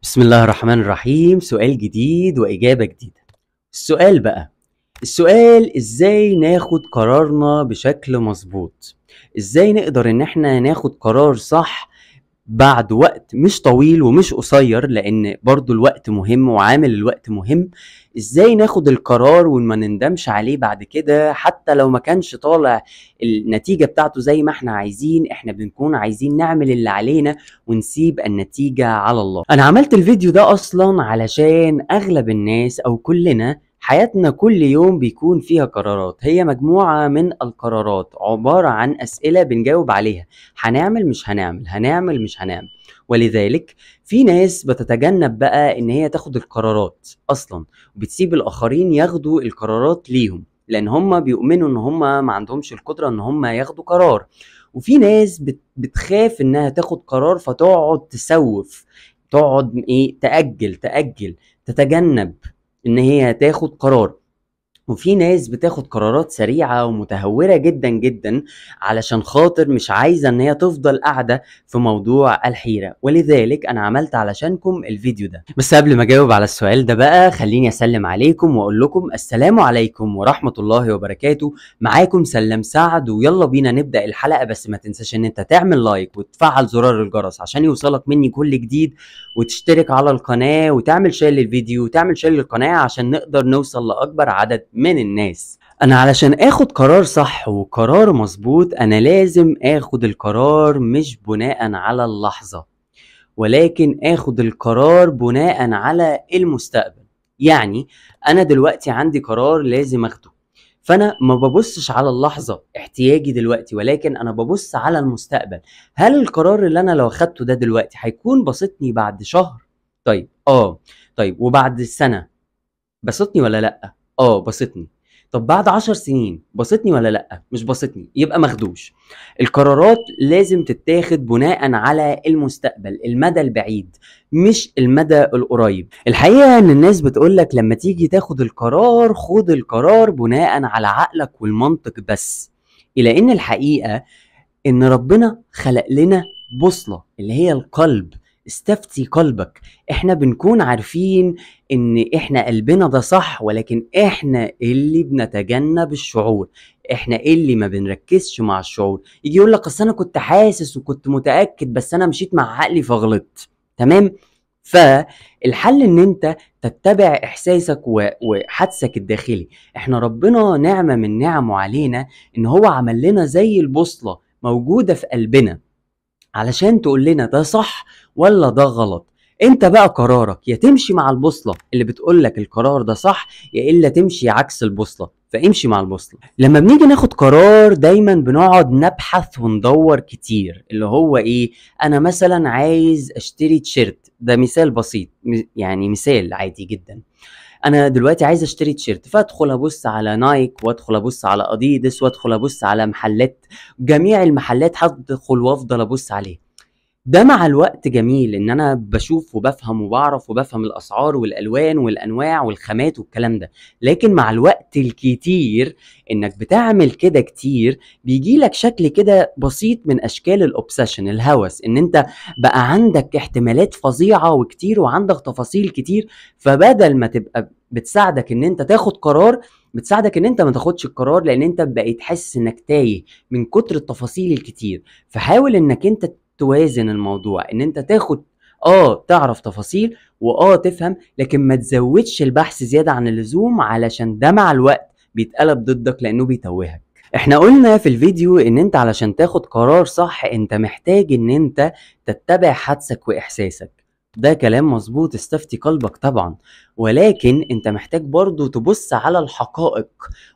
بسم الله الرحمن الرحيم. سؤال جديد وإجابة جديدة. السؤال ازاي ناخد قرارنا بشكل مظبوط؟ ازاي نقدر ان احنا ناخد قرار صح بعد وقت مش طويل ومش قصير، لان برضو الوقت مهم وعامل الوقت مهم. ازاي ناخد القرار وما نندمش عليه بعد كده، حتى لو ما كانش طالع النتيجة بتاعته زي ما احنا عايزين. احنا بنكون عايزين نعمل اللي علينا ونسيب النتيجة على الله. انا عملت الفيديو ده اصلا علشان اغلب الناس او كلنا حياتنا كل يوم بيكون فيها قرارات، هي مجموعة من القرارات عبارة عن أسئلة بنجاوب عليها. هنعمل مش هنعمل، هنعمل مش هنعمل. ولذلك في ناس بتتجنب بقى ان هي تاخد القرارات اصلا، وبتسيب الاخرين ياخدوا القرارات ليهم، لان هم بيؤمنوا ان هم ما عندهمش القدرة ان هم ياخدوا قرار. وفي ناس بتخاف انها تاخد قرار فتقعد تسوف، تقعد تأجل تتجنب ان هي تاخد قرار. وفي ناس بتاخد قرارات سريعة ومتهورة جدا جدا علشان خاطر مش عايزة ان هي تفضل قاعدة في موضوع الحيرة. ولذلك انا عملت علشانكم الفيديو ده. بس قبل ما اجاوب على السؤال ده بقى، خليني اسلم عليكم واقول لكم السلام عليكم ورحمة الله وبركاته. معاكم سلام سعد، ويلا بينا نبدأ الحلقة. بس ما تنساش ان انت تعمل لايك وتفعل زرار الجرس عشان يوصلك مني كل جديد، وتشترك على القناة وتعمل شير للفيديو وتعمل شير للقناة عشان نقدر نوصل لأكبر عدد من الناس. أنا علشان آخد قرار صح وقرار مظبوط، أنا لازم آخد القرار مش بناء على اللحظة، ولكن آخد القرار بناء على المستقبل. يعني أنا دلوقتي عندي قرار لازم أخده، فانا ما ببصش على اللحظه احتياجي دلوقتي، ولكن انا ببص على المستقبل. هل القرار اللي انا لو اخدته ده دلوقتي هيكون بسطني بعد شهر؟ طيب طيب وبعد سنه بسطني ولا لا؟ بسطني. طب بعد 10 سنين بسطني ولا لا؟ مش بسطني، يبقى ماخدوش. القرارات لازم تتاخد بناء على المستقبل، المدى البعيد مش المدى القريب. الحقيقة ان الناس بتقولك لما تيجي تاخد القرار خد القرار بناء على عقلك والمنطق بس، الى ان الحقيقة ان ربنا خلق لنا بوصلة اللي هي القلب. استفتي قلبك. احنا بنكون عارفين ان احنا قلبنا ده صح، ولكن احنا اللي بنتجنب الشعور، احنا اللي ما بنركزش مع الشعور. يجي يقول لك اصل انا كنت حاسس وكنت متأكد بس انا مشيت مع عقلي فغلطت. تمام. فالحل ان انت تتبع احساسك وحدسك الداخلي. احنا ربنا نعمة من نعمه علينا ان هو عمل لنا زي البوصلة موجودة في قلبنا علشان تقول لنا ده صح ولا ده غلط. انت بقى قرارك يا تمشي مع البوصلة اللي بتقول لك القرار ده صح، يا الا تمشي عكس البوصلة، فامشي مع البوصلة. لما بنيجي ناخد قرار دايما بنقعد نبحث وندور كتير، اللي هو ايه؟ انا مثلا عايز اشتري تيشيرت، ده مثال بسيط، يعني مثال عادي جدا. انا دلوقتي عايز اشتري تيشيرت، فادخل ابص على نايك وادخل ابص على اديدس وادخل ابص على محلات، جميع المحلات هدخل وافضل ابص عليه. ده مع الوقت جميل ان انا بشوف وبفهم وبعرف وبفهم الاسعار والالوان والانواع والخامات والكلام ده. لكن مع الوقت الكتير انك بتعمل كده كتير بيجي لك شكل كده بسيط من اشكال الاوبسيشن، الهوس، ان انت بقى عندك احتمالات فظيعة وكتير وعندك تفاصيل كتير. فبدل ما تبقى بتساعدك ان انت تاخد قرار، بتساعدك ان انت ما تاخدش القرار، لان انت بقيت حاسس انك تايه من كتر التفاصيل الكتير. فحاول انك انت توازن الموضوع، ان انت تاخد تعرف تفاصيل تفهم، لكن ما تزودش البحث زيادة عن اللزوم، علشان ده مع الوقت بيتقلب ضدك لانه بيتوهك. احنا قلنا في الفيديو ان انت علشان تاخد قرار صح انت محتاج ان انت تتبع حدسك واحساسك. ده كلام مظبوط، استفتي قلبك طبعا، ولكن انت محتاج برضو تبص على الحقائق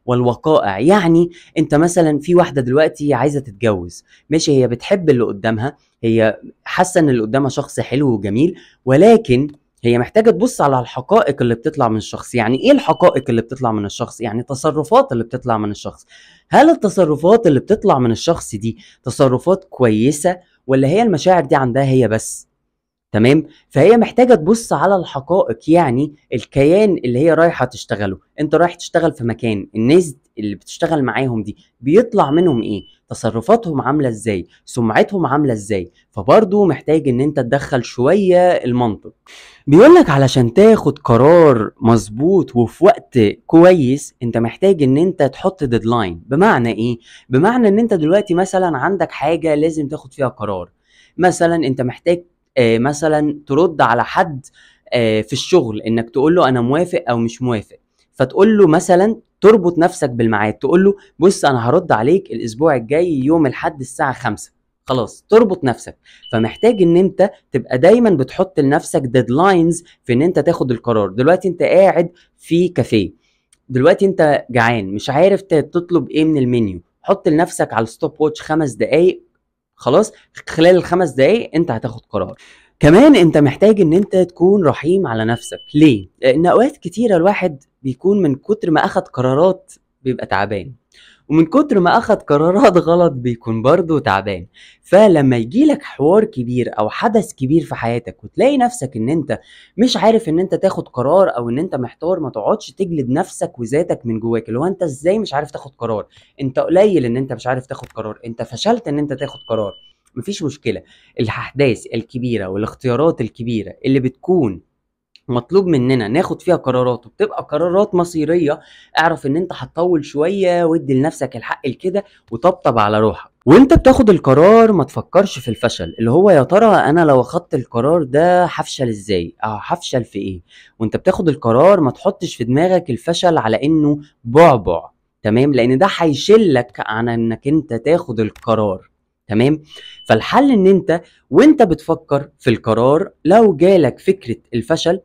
والوقائع. يعني انت مثلا في واحدة دلوقتي عايزة تتجوز، ماشي، هي بتحب اللي قدامها، هي حاسه ان اللي قدامها شخص حلو وجميل، ولكن هي محتاجه تبص على الحقائق اللي بتطلع من الشخص. يعني ايه الحقائق اللي بتطلع من الشخص؟ يعني التصرفات اللي بتطلع من الشخص. هل التصرفات اللي بتطلع من الشخص دي تصرفات كويسه، ولا هي المشاعر دي عندها هي بس؟ تمام. فهي محتاجة تبص على الحقائق، يعني الكيان اللي هي رايحة تشتغله. انت رايح تشتغل في مكان، الناس اللي بتشتغل معاهم دي بيطلع منهم ايه، تصرفاتهم عاملة ازاي، سمعتهم عاملة ازاي. فبرضو محتاج ان انت تدخل شوية المنطق. بيقولك علشان تاخد قرار مظبوط وفي وقت كويس، انت محتاج ان انت تحط ديدلاين. بمعنى ايه؟ بمعنى ان انت دلوقتي مثلا عندك حاجة لازم تاخد فيها قرار. مثلا انت محتاج مثلا ترد على حد في الشغل، انك تقول له انا موافق او مش موافق. فتقول له مثلا، تربط نفسك بالميعاد، تقول له بص انا هرد عليك الاسبوع الجاي يوم الاحد الساعة 5. خلاص تربط نفسك. فمحتاج ان انت تبقى دايما بتحط لنفسك ديدلاينز في ان انت تاخد القرار. دلوقتي انت قاعد في كافيه، دلوقتي انت جعان مش عارف تطلب ايه من المنيو، حط لنفسك على الستوب واتش 5 دقايق. خلاص خلال ال5 دقايق انت هتاخد قرار. كمان انت محتاج ان انت تكون رحيم على نفسك. ليه؟ لان اوقات كتيرة الواحد بيكون من كتر ما اخد قرارات بيبقى تعبان، ومن كتر ما اخد قرارات غلط بيكون برضه تعبان. فلما يجيلك حوار كبير او حدث كبير في حياتك وتلاقي نفسك ان انت مش عارف ان انت تاخد قرار، او ان انت محتار، ما تقعدش تجلد نفسك وذاتك من جواك، اللي هو انت ازاي مش عارف تاخد قرار، انت قليل ان انت مش عارف تاخد قرار، انت فشلت ان انت تاخد قرار. مفيش مشكلة. الاحداث الكبيرة والاختيارات الكبيرة اللي بتكون مطلوب مننا ناخد فيها قرارات وبتبقى قرارات مصيرية، اعرف ان انت هتطول شوية وادي لنفسك الحق الكده وطبطب على روحك. وانت بتاخد القرار ما تفكرش في الفشل، اللي هو يا ترى انا لو اخدت القرار ده هفشل ازاي او هفشل في ايه. وانت بتاخد القرار ما تحطش في دماغك الفشل على انه بعبع، تمام، لان ده هيشلك عن انك انت تاخد القرار. تمام. فالحل ان انت وانت بتفكر في القرار لو جالك فكرة الفشل،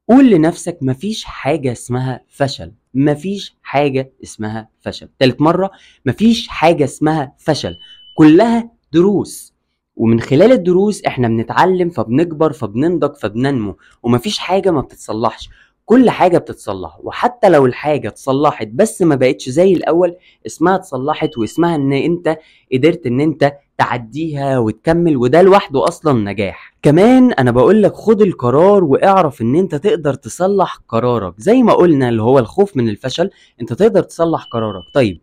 قول لنفسك مفيش حاجة اسمها فشل، مفيش حاجة اسمها فشل. تالت مرة، مفيش حاجة اسمها فشل، كلها دروس، ومن خلال الدروس احنا بنتعلم فبنكبر فبننضج فبننمو. ومفيش حاجة ما بتتصلحش، كل حاجة بتتصلح. وحتى لو الحاجة اتصلحت بس ما بقتش زي الاول، اسمها اتصلحت واسمها ان انت قدرت ان انت تعديها وتكمل، وده لوحده اصلا نجاح. كمان انا بقولك خد القرار واعرف ان انت تقدر تصلح قرارك. زي ما قلنا اللي هو الخوف من الفشل، انت تقدر تصلح قرارك. طيب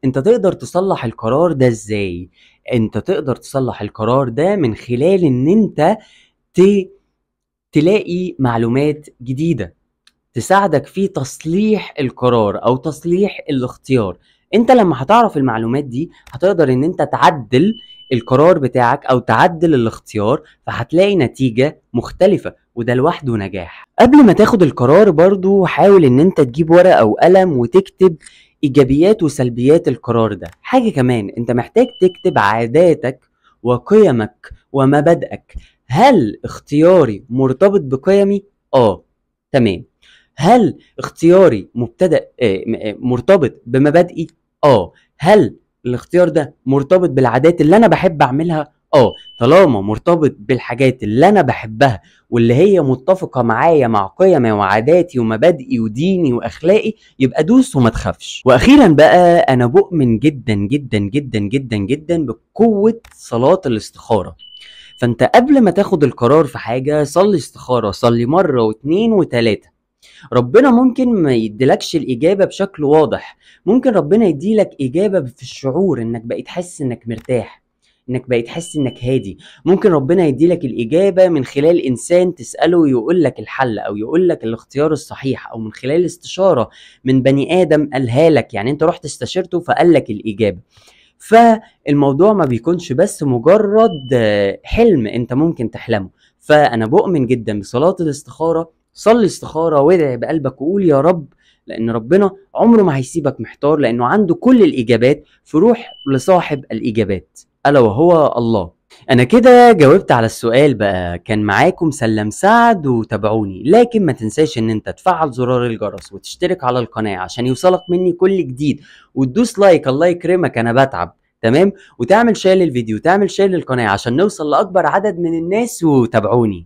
انت تقدر تصلح القرار ده ازاي؟ انت تقدر تصلح القرار ده من خلال ان انت تلاقي معلومات جديدة تساعدك في تصليح القرار او تصليح الاختيار. انت لما هتعرف المعلومات دي هتقدر ان انت تعدل القرار بتاعك او تعدل الاختيار، فهتلاقي نتيجة مختلفة، وده لوحده نجاح. قبل ما تاخد القرار برضو حاول ان انت تجيب ورقة او قلم وتكتب ايجابيات وسلبيات القرار ده. حاجة كمان انت محتاج تكتب عاداتك وقيمك ومبادئك. هل اختياري مرتبط بقيمي؟ تمام. هل اختياري مرتبط بمبادئي؟ هل الاختيار ده مرتبط بالعادات اللي انا بحب اعملها؟ طالما مرتبط بالحاجات اللي انا بحبها واللي هي متفقة معايا مع قيمي وعاداتي ومبادئي وديني واخلاقي، يبقى دوس وما تخافش. واخيرا بقى انا بؤمن جدا جدا جدا جدا جدا بقوة صلاة الاستخارة. فانت قبل ما تاخد القرار في حاجة صلي استخارة، صلي مرة واتنين وتلاتة. ربنا ممكن ما يديلكش الإجابة بشكل واضح، ممكن ربنا يديلك إجابة في الشعور، إنك بقيت حس إنك مرتاح، إنك بقيت حس إنك هادي. ممكن ربنا يديلك الإجابة من خلال إنسان تسأله يقول لك الحل أو يقول لك الاختيار الصحيح، أو من خلال استشارة من بني آدم قالها لك، يعني أنت رحت استشرته فقال لك الإجابة. فالموضوع ما بيكونش بس مجرد حلم انت ممكن تحلمه. فانا بؤمن جدا بصلاة الاستخارة. صلي استخارة وادعي بقلبك وقول يا رب، لان ربنا عمره ما هيسيبك محتار، لانه عنده كل الاجابات. فروح لصاحب الاجابات الا وهو الله. انا كده جاوبت على السؤال بقى. كان معاكم سلام سعد، وتابعوني. لكن ما تنساش ان انت تفعل زرار الجرس وتشترك على القناة عشان يوصلك مني كل جديد، وتدوس لايك، الله يكرمك انا بتعب. تمام. وتعمل شير للفيديو، تعمل شير للقناة عشان نوصل لاكبر عدد من الناس. وتابعوني.